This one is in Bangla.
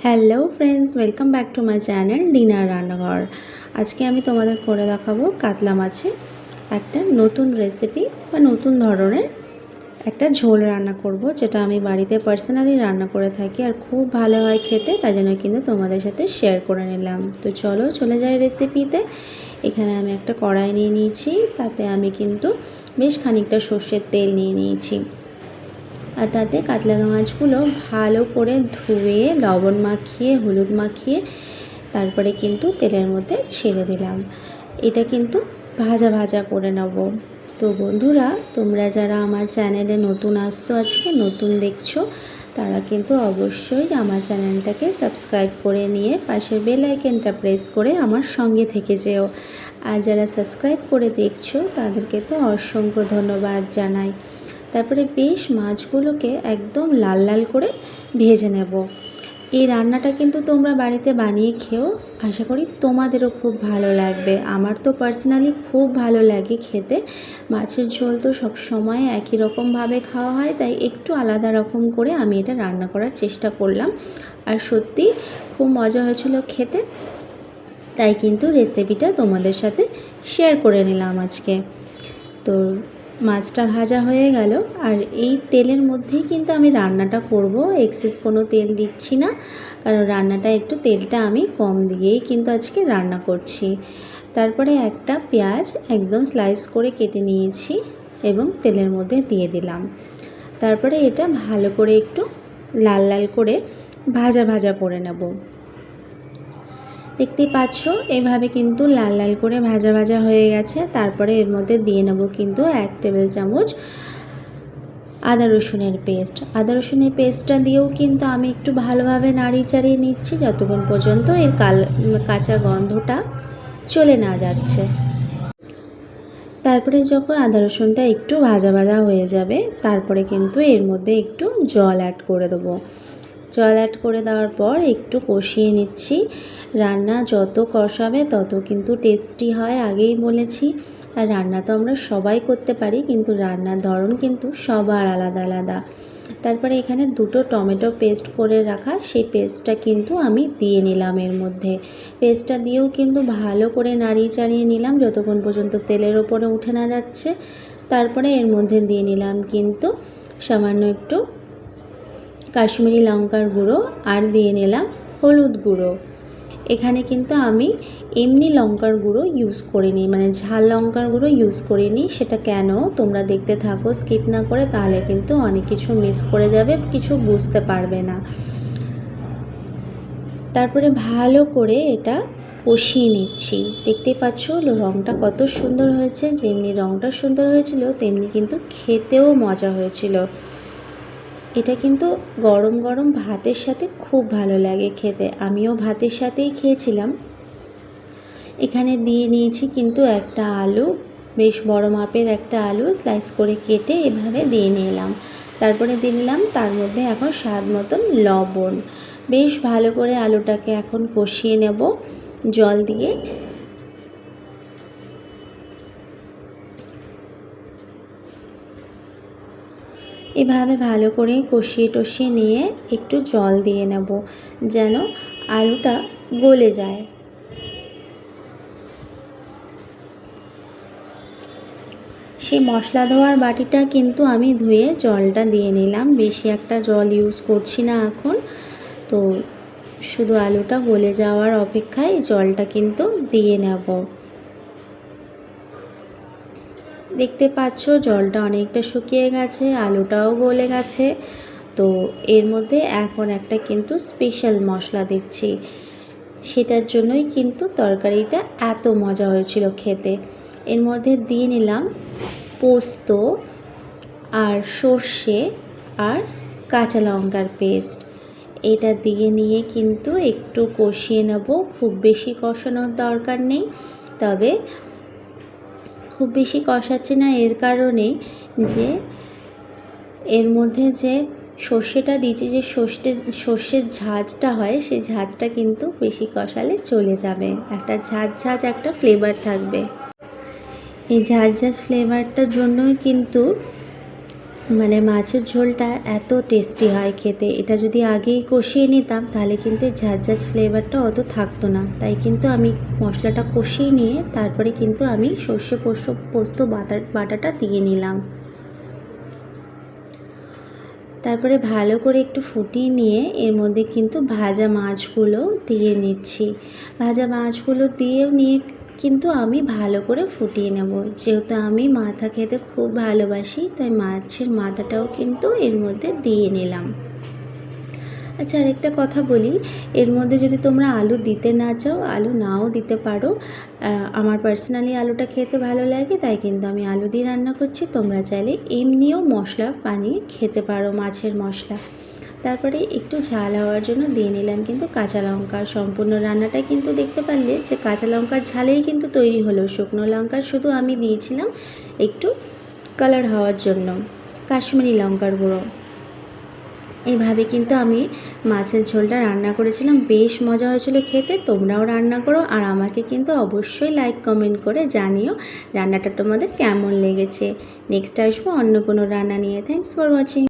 Hello friends, welcome back to my channel dinner রান্নাঘর। আজকে আমি তোমাদের করে দেখাবো কাতলা মাছের একটা নতুন রেসিপি বা নতুন ধরনের একটা ঝোল রান্না করব, যেটা আমি বাড়িতে পার্সোনালি রান্না করে থাকি আর খুব ভালো হয় খেতে। তাই জন্য কিন্তু তোমাদের সাথে শেয়ার করে নিলাম। তো চলো চলে যাই রেসিপিতে। এখানে আমি একটা কড়াই নিয়ে নিয়েছি, তাতে আমি কিন্তু বেশ খানিকটা সর্ষের তেল নিয়ে নিয়েছি। আর তাতে কাতলা মাছগুলো ভালো করে ধুয়ে লবণ মাখিয়ে হলুদ মাখিয়ে তারপরে কিন্তু তেলের মধ্যে ছেড়ে দিলাম। এটা কিন্তু ভাজা ভাজা করে নেব। তো বন্ধুরা, তোমরা যারা আমার চ্যানেলে নতুন আসছো, আজকে নতুন দেখছো, তারা কিন্তু অবশ্যই আমার চ্যানেলটাকে সাবস্ক্রাইব করে নিয়ে পাশের বেল আইকনটা প্রেস করে আমার সঙ্গে থেকে যেও। আর যারা সাবস্ক্রাইব করে দেখছো তাদেরকে তো অসংখ্য ধন্যবাদ জানাই। তারপরে বেশ মাছগুলোকে একদম লাল লাল করে ভেজে নেব। এই রান্নাটা কিন্তু তোমরা বাড়িতে বানিয়ে খেও, আশা করি তোমাদেরও খুব ভালো লাগবে। আমার তো পার্সোনালি খুব ভালো লাগে খেতে। মাছের ঝোল তো সব সময় একই রকমভাবে খাওয়া হয়, তাই একটু আলাদা রকম করে আমি এটা রান্না করার চেষ্টা করলাম। আর সত্যি খুব মজা হয়েছিল খেতে, তাই কিন্তু রেসিপিটা তোমাদের সাথে শেয়ার করে নিলাম আজকে। তো মাছটা ভাজা হয়ে গেল, আর এই তেলের মধ্যেই কিন্তু আমি রান্নাটা করব। এক্সেস কোনো তেল দিচ্ছি না, কারণ রান্নাটা একটু তেলটা আমি কম দিয়েই কিন্তু আজকে রান্না করছি। তারপরে একটা পেঁয়াজ একদম স্লাইস করে কেটে নিয়েছি এবং তেলের মধ্যে দিয়ে দিলাম। তারপরে এটা ভালো করে একটু লাল লাল করে ভাজা ভাজা করে নেব। দেখতেই পাচ্ছ এভাবে কিন্তু লাল লাল করে ভাজা ভাজা হয়ে গেছে। তারপরে এর মধ্যে দিয়ে নেব কিন্তু 1 টেবিল চামচ আদা রসুনের পেস্ট। আদা রসুনের পেস্টটা দিয়েও কিন্তু আমি একটু ভালোভাবে নাড়িয়ে চাড়িয়ে নিচ্ছি, যতক্ষণ পর্যন্ত এর কাঁচা গন্ধটা চলে না যাচ্ছে। তারপরে যখন আদা রসুনটা একটু ভাজা ভাজা হয়ে যাবে, তারপরে কিন্তু এর মধ্যে একটু জল অ্যাড করে দেবো। জল অ্যাড করে দেওয়ার পর একটু কষিয়ে নিচ্ছি। রান্না যত কষাবে তত কিন্তু টেস্টি হয়, আগেই বলেছি। আর রান্না তো আমরা সবাই করতে পারি, কিন্তু রান্নার ধরন কিন্তু সবার আলাদা আলাদা। তারপরে এখানে 2টো টমেটো পেস্ট করে রাখা, সেই পেস্টটা কিন্তু আমি দিয়ে নিলাম এর মধ্যে। পেস্টটা দিয়েও কিন্তু ভালো করে নাড়িয়ে চাড়িয়ে নিলাম যতক্ষণ পর্যন্ত তেলের ওপরে উঠে না যাচ্ছে। তারপরে এর মধ্যে দিয়ে নিলাম কিন্তু সামান্য একটু কাশ্মীরি লঙ্কার গুঁড়ো, আর দিয়ে নিলাম হলুদ গুঁড়ো। এখানে কিন্তু আমি এমনি লঙ্কার গুঁড়ো ইউজ করিনি, মানে ঝাল লঙ্কার গুঁড়ো ইউজ করিনি। সেটা কেন তোমরা দেখতে থাকো স্কিপ না করে, তাহলে কিন্তু অনেক কিছু মিস করে যাবে, কিছু বুঝতে পারবে না। তারপরে ভালো করে এটা কষিয়ে নিচ্ছি। দেখতেই পাচ্ছ রঙটা কত সুন্দর হয়েছে। যেমনি রঙটা সুন্দর হয়েছিল তেমনি কিন্তু খেতেও মজা হয়েছিল। এটা কিন্তু গরম গরম ভাতের সাথে খুব ভালো লাগে খেতে। আমিও ভাতের সাথেই খেয়েছিলাম। এখানে দিয়ে নিয়েছি কিন্তু একটা আলু, বেশ বড় মাপের একটা আলু স্লাইস করে কেটে এভাবে দিয়ে নিলাম। তারপরে দিয়ে নিলাম তার মধ্যে এখন স্বাদ মতন লবণ। বেশ ভালো করে আলুটাকে এখন কষিয়ে নেব জল দিয়ে। এভাবে ভালো করে কষিয়ে টষিয়ে নিয়ে একটু জল দিয়ে নেব, যেন আলুটা গলে যায়। সেই মশলা ধোয়ার বাটিটা কিন্তু আমি ধুয়ে জলটা দিয়ে নিলাম। বেশি একটা জল ইউজ করছি না এখন, তো শুধু আলুটা গলে যাওয়ার অপেক্ষায় জলটা কিন্তু দিয়ে নেব। দেখতে পাচ্ছ জলটা অনেকটা শুকিয়ে গেছে, আলুটাও গলে গেছে। তো এর মধ্যে এখন একটা কিন্তু স্পেশাল মশলা দিচ্ছি, সেটার জন্যই কিন্তু তরকারিটা এত মজা হয়েছিল খেতে। এর মধ্যে দিয়ে নিলাম পোস্ত আর সর্ষে আর কাঁচা লঙ্কার পেস্ট। এটা দিয়ে নিয়ে কিন্তু একটু কষিয়ে নেব। খুব বেশি কষানোর দরকার নেই, তবে খুব বেশি কষাচ্ছি না এর কারণেই যে এর মধ্যে যে সর্ষেটা দিয়েছি, যে সর্ষের ঝাঁঝটা হয়, সেই ঝাঁঝটা কিন্তু বেশি কষালে চলে যাবে, একটা ঝাঁঝ একটা ফ্লেভার থাকবে। এই ঝাঁঝ ফ্লেভারটার জন্যই কিন্তু মানে মাছের ঝোলটা এত টেস্টি হয় খেতে। এটা যদি আগেই কষিয়ে নিতাম তাহলে কিন্তু ঝাঁঝ ফ্লেভারটা অত থাকতো না। তাই কিন্তু আমি মশলাটা কষিয়ে নিয়ে তারপরে কিন্তু আমি সর্ষে পোস্ত বাটাটা দিয়ে নিলাম। তারপরে ভালো করে একটু ফুটিয়ে নিয়ে এর মধ্যে কিন্তু ভাজা মাছগুলো দিয়ে নিচ্ছি। ভাজা মাছগুলো দিয়েও নিয়ে কিন্তু আমি ভালো করে ফুটিয়ে নেব। যেহেতু আমি মাথা খেতে খুব ভালোবাসি তাই মাছের মাথাটাও কিন্তু এর মধ্যে দিয়ে নিলাম। আচ্ছা, আরেকটা কথা বলি, এর মধ্যে যদি তোমরা আলু দিতে না চাও আলু নাও দিতে পারো। আমার পার্সোনালি আলুটা খেতে ভালো লাগে তাই কিন্তু আমি আলু দিয়ে রান্না করছি। তোমরা চাইলে এমনিও মশলা বানিয়ে খেতে পারো, মাছের মশলা। তারপরে একটু ঝাল হওয়ার জন্য দিয়ে নিলাম কিন্তু কাঁচা লঙ্কা। সম্পূর্ণ রান্নাটা কিন্তু দেখতে পারলে যে কাঁচা লঙ্কার ঝালেই কিন্তু তৈরি হলো। শুকনো লঙ্কার শুধু আমি দিয়েছিলাম একটু কালার হওয়ার জন্য কাশ্মীরি লঙ্কার গুঁড়ো। এইভাবে কিন্তু আমি মাছের ঝোলটা রান্না করেছিলাম। বেশ মজা হয়েছিল খেতে। তোমরাও রান্না করো আর আমাকে কিন্তু অবশ্যই লাইক কমেন্ট করে জানিও রান্নাটা তোমাদের কেমন লেগেছে। নেক্সট আসবো অন্য কোনো রান্না নিয়ে। Thanks for watching.